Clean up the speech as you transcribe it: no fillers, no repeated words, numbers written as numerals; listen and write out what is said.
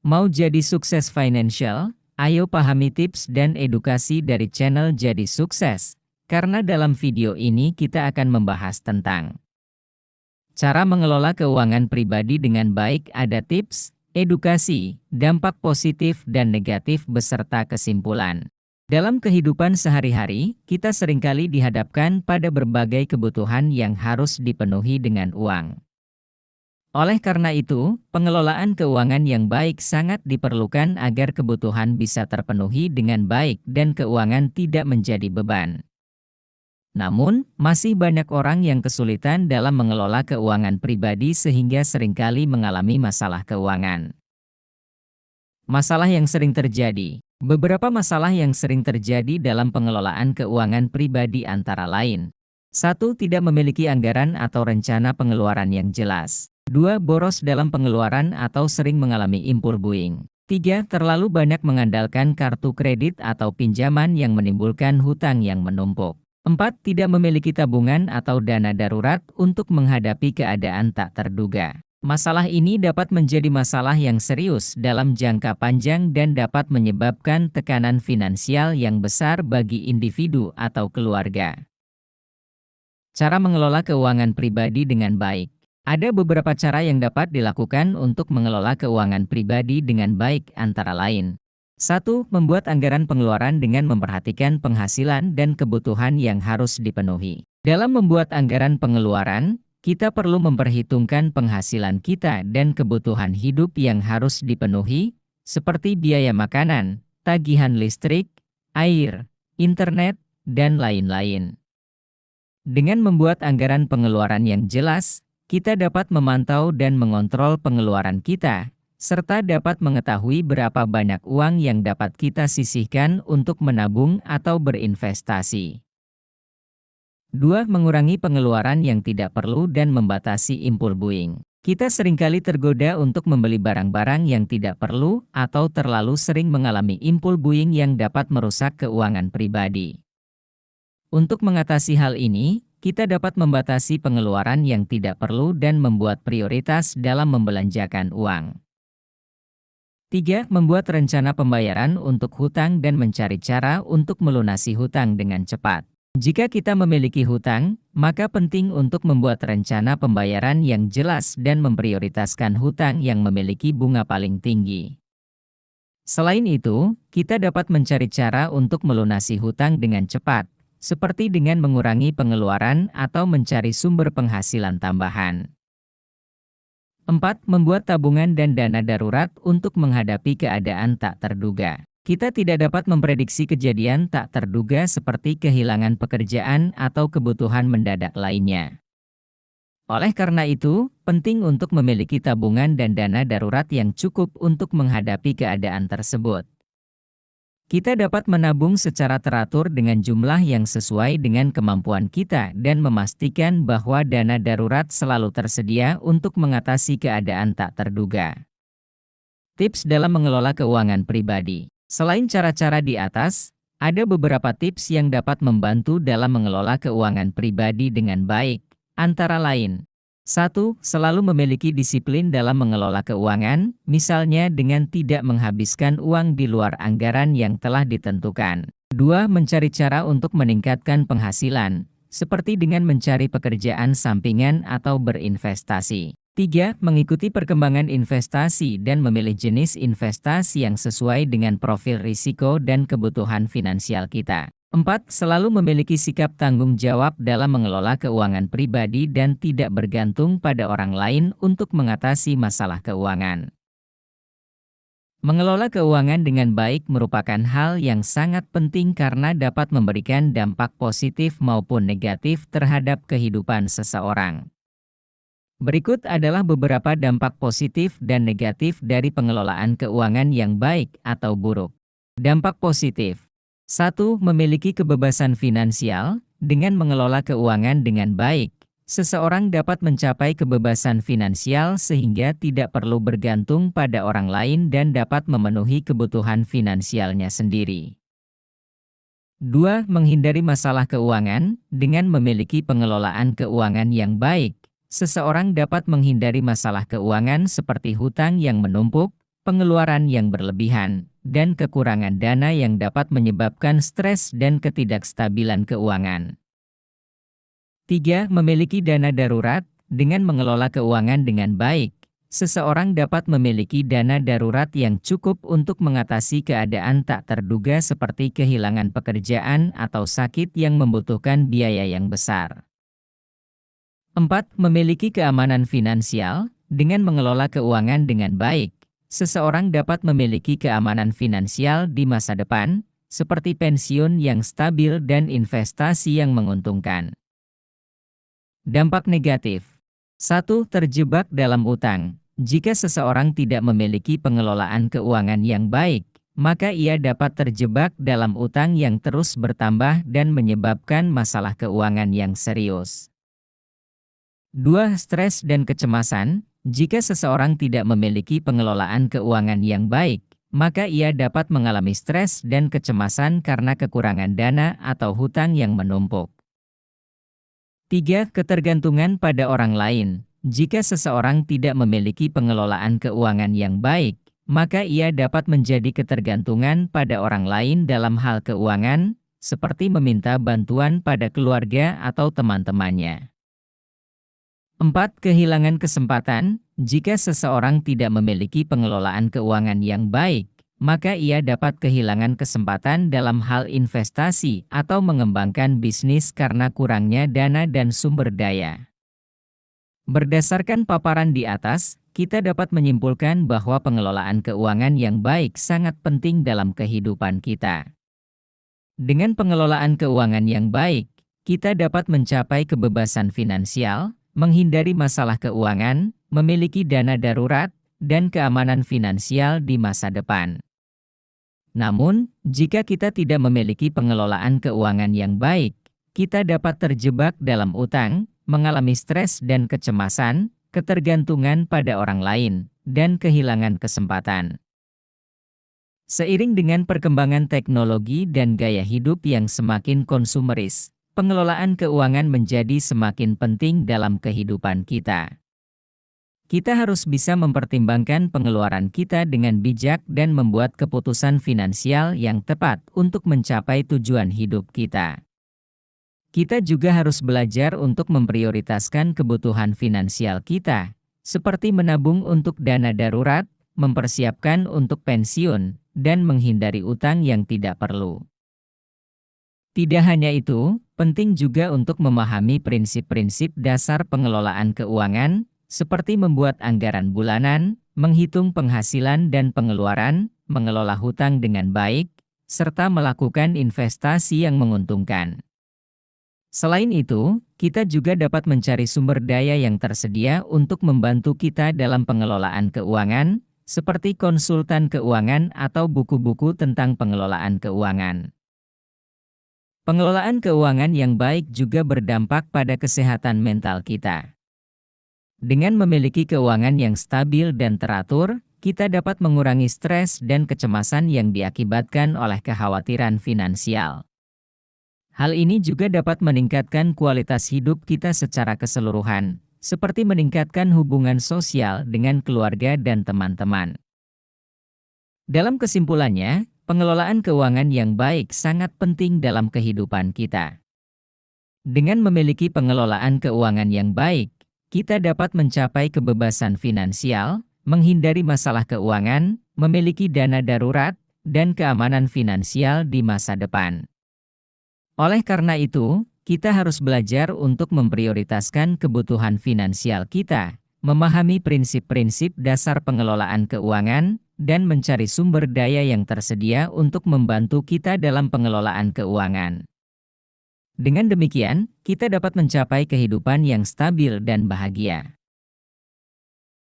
Mau jadi sukses financial? Ayo pahami tips dan edukasi dari channel Jadi Sukses. Karena dalam video ini kita akan membahas tentang cara mengelola keuangan pribadi dengan baik, ada tips, edukasi, dampak positif dan negatif beserta kesimpulan. Dalam kehidupan sehari-hari, kita seringkali dihadapkan pada berbagai kebutuhan yang harus dipenuhi dengan uang. Oleh karena itu, pengelolaan keuangan yang baik sangat diperlukan agar kebutuhan bisa terpenuhi dengan baik dan keuangan tidak menjadi beban. Namun, masih banyak orang yang kesulitan dalam mengelola keuangan pribadi sehingga seringkali mengalami masalah keuangan. Masalah yang sering terjadi. Beberapa masalah yang sering terjadi dalam pengelolaan keuangan pribadi antara lain. 1. Tidak memiliki anggaran atau rencana pengeluaran yang jelas. 2. Boros dalam pengeluaran atau sering mengalami impul buying. 3. Terlalu banyak mengandalkan kartu kredit atau pinjaman yang menimbulkan hutang yang menumpuk. 4. Tidak memiliki tabungan atau dana darurat untuk menghadapi keadaan tak terduga. Masalah ini dapat menjadi masalah yang serius dalam jangka panjang dan dapat menyebabkan tekanan finansial yang besar bagi individu atau keluarga. Cara mengelola keuangan pribadi dengan baik. Ada beberapa cara yang dapat dilakukan untuk mengelola keuangan pribadi dengan baik, antara lain. 1. Membuat anggaran pengeluaran dengan memperhatikan penghasilan dan kebutuhan yang harus dipenuhi. Dalam membuat anggaran pengeluaran, kita perlu memperhitungkan penghasilan kita dan kebutuhan hidup yang harus dipenuhi, seperti biaya makanan, tagihan listrik, air, internet, dan lain-lain. Dengan membuat anggaran pengeluaran yang jelas, kita dapat memantau dan mengontrol pengeluaran kita, serta dapat mengetahui berapa banyak uang yang dapat kita sisihkan untuk menabung atau berinvestasi. 2. Mengurangi pengeluaran yang tidak perlu dan membatasi impul buying. Kita seringkali tergoda untuk membeli barang-barang yang tidak perlu atau terlalu sering mengalami impul buying yang dapat merusak keuangan pribadi. Untuk mengatasi hal ini, kita dapat membatasi pengeluaran yang tidak perlu dan membuat prioritas dalam membelanjakan uang. 3. Membuat rencana pembayaran untuk hutang dan mencari cara untuk melunasi hutang dengan cepat. Jika kita memiliki hutang, maka penting untuk membuat rencana pembayaran yang jelas dan memprioritaskan hutang yang memiliki bunga paling tinggi. Selain itu, kita dapat mencari cara untuk melunasi hutang dengan cepat, seperti dengan mengurangi pengeluaran atau mencari sumber penghasilan tambahan. 4. Membuat tabungan dan dana darurat untuk menghadapi keadaan tak terduga. Kita tidak dapat memprediksi kejadian tak terduga seperti kehilangan pekerjaan atau kebutuhan mendadak lainnya. Oleh karena itu, penting untuk memiliki tabungan dan dana darurat yang cukup untuk menghadapi keadaan tersebut. Kita dapat menabung secara teratur dengan jumlah yang sesuai dengan kemampuan kita dan memastikan bahwa dana darurat selalu tersedia untuk mengatasi keadaan tak terduga. Tips dalam mengelola keuangan pribadi. Selain cara-cara di atas, ada beberapa tips yang dapat membantu dalam mengelola keuangan pribadi dengan baik, antara lain. 1. Selalu memiliki disiplin dalam mengelola keuangan, misalnya dengan tidak menghabiskan uang di luar anggaran yang telah ditentukan. 2. Mencari cara untuk meningkatkan penghasilan, seperti dengan mencari pekerjaan sampingan atau berinvestasi. 3. Mengikuti perkembangan investasi dan memilih jenis investasi yang sesuai dengan profil risiko dan kebutuhan finansial kita. 4. Selalu memiliki sikap tanggung jawab dalam mengelola keuangan pribadi dan tidak bergantung pada orang lain untuk mengatasi masalah keuangan. Mengelola keuangan dengan baik merupakan hal yang sangat penting karena dapat memberikan dampak positif maupun negatif terhadap kehidupan seseorang. Berikut adalah beberapa dampak positif dan negatif dari pengelolaan keuangan yang baik atau buruk. Dampak positif. 1. Memiliki kebebasan finansial. Dengan mengelola keuangan dengan baik, seseorang dapat mencapai kebebasan finansial sehingga tidak perlu bergantung pada orang lain dan dapat memenuhi kebutuhan finansialnya sendiri. 2. Menghindari masalah keuangan. Dengan memiliki pengelolaan keuangan yang baik, seseorang dapat menghindari masalah keuangan seperti hutang yang menumpuk, pengeluaran yang berlebihan, dan kekurangan dana yang dapat menyebabkan stres dan ketidakstabilan keuangan. 3. Memiliki dana darurat. Dengan mengelola keuangan dengan baik, seseorang dapat memiliki dana darurat yang cukup untuk mengatasi keadaan tak terduga seperti kehilangan pekerjaan atau sakit yang membutuhkan biaya yang besar. 4. Memiliki keamanan finansial. Dengan mengelola keuangan dengan baik, seseorang dapat memiliki keamanan finansial di masa depan, seperti pensiun yang stabil dan investasi yang menguntungkan. Dampak negatif. 1. Terjebak dalam utang. Jika seseorang tidak memiliki pengelolaan keuangan yang baik, maka ia dapat terjebak dalam utang yang terus bertambah dan menyebabkan masalah keuangan yang serius. 2. Stres dan kecemasan. Jika seseorang tidak memiliki pengelolaan keuangan yang baik, maka ia dapat mengalami stres dan kecemasan karena kekurangan dana atau hutang yang menumpuk. 3. Ketergantungan pada orang lain. Jika seseorang tidak memiliki pengelolaan keuangan yang baik, maka ia dapat menjadi ketergantungan pada orang lain dalam hal keuangan, seperti meminta bantuan pada keluarga atau teman-temannya. 4. Kehilangan kesempatan. Jika seseorang tidak memiliki pengelolaan keuangan yang baik, maka ia dapat kehilangan kesempatan dalam hal investasi atau mengembangkan bisnis karena kurangnya dana dan sumber daya. Berdasarkan paparan di atas, kita dapat menyimpulkan bahwa pengelolaan keuangan yang baik sangat penting dalam kehidupan kita. Dengan pengelolaan keuangan yang baik, kita dapat mencapai kebebasan finansial, menghindari masalah keuangan, memiliki dana darurat, dan keamanan finansial di masa depan. Namun, jika kita tidak memiliki pengelolaan keuangan yang baik, kita dapat terjebak dalam utang, mengalami stres dan kecemasan, ketergantungan pada orang lain, dan kehilangan kesempatan. Seiring dengan perkembangan teknologi dan gaya hidup yang semakin konsumeris, pengelolaan keuangan menjadi semakin penting dalam kehidupan kita. Kita harus bisa mempertimbangkan pengeluaran kita dengan bijak dan membuat keputusan finansial yang tepat untuk mencapai tujuan hidup kita. Kita juga harus belajar untuk memprioritaskan kebutuhan finansial kita, seperti menabung untuk dana darurat, mempersiapkan untuk pensiun, dan menghindari utang yang tidak perlu. Tidak hanya itu, penting juga untuk memahami prinsip-prinsip dasar pengelolaan keuangan, seperti membuat anggaran bulanan, menghitung penghasilan dan pengeluaran, mengelola hutang dengan baik, serta melakukan investasi yang menguntungkan. Selain itu, kita juga dapat mencari sumber daya yang tersedia untuk membantu kita dalam pengelolaan keuangan, seperti konsultan keuangan atau buku-buku tentang pengelolaan keuangan. Pengelolaan keuangan yang baik juga berdampak pada kesehatan mental kita. Dengan memiliki keuangan yang stabil dan teratur, kita dapat mengurangi stres dan kecemasan yang diakibatkan oleh kekhawatiran finansial. Hal ini juga dapat meningkatkan kualitas hidup kita secara keseluruhan, seperti meningkatkan hubungan sosial dengan keluarga dan teman-teman. Dalam kesimpulannya, pengelolaan keuangan yang baik sangat penting dalam kehidupan kita. Dengan memiliki pengelolaan keuangan yang baik, kita dapat mencapai kebebasan finansial, menghindari masalah keuangan, memiliki dana darurat, dan keamanan finansial di masa depan. Oleh karena itu, kita harus belajar untuk memprioritaskan kebutuhan finansial kita, memahami prinsip-prinsip dasar pengelolaan keuangan, dan mencari sumber daya yang tersedia untuk membantu kita dalam pengelolaan keuangan. Dengan demikian, kita dapat mencapai kehidupan yang stabil dan bahagia.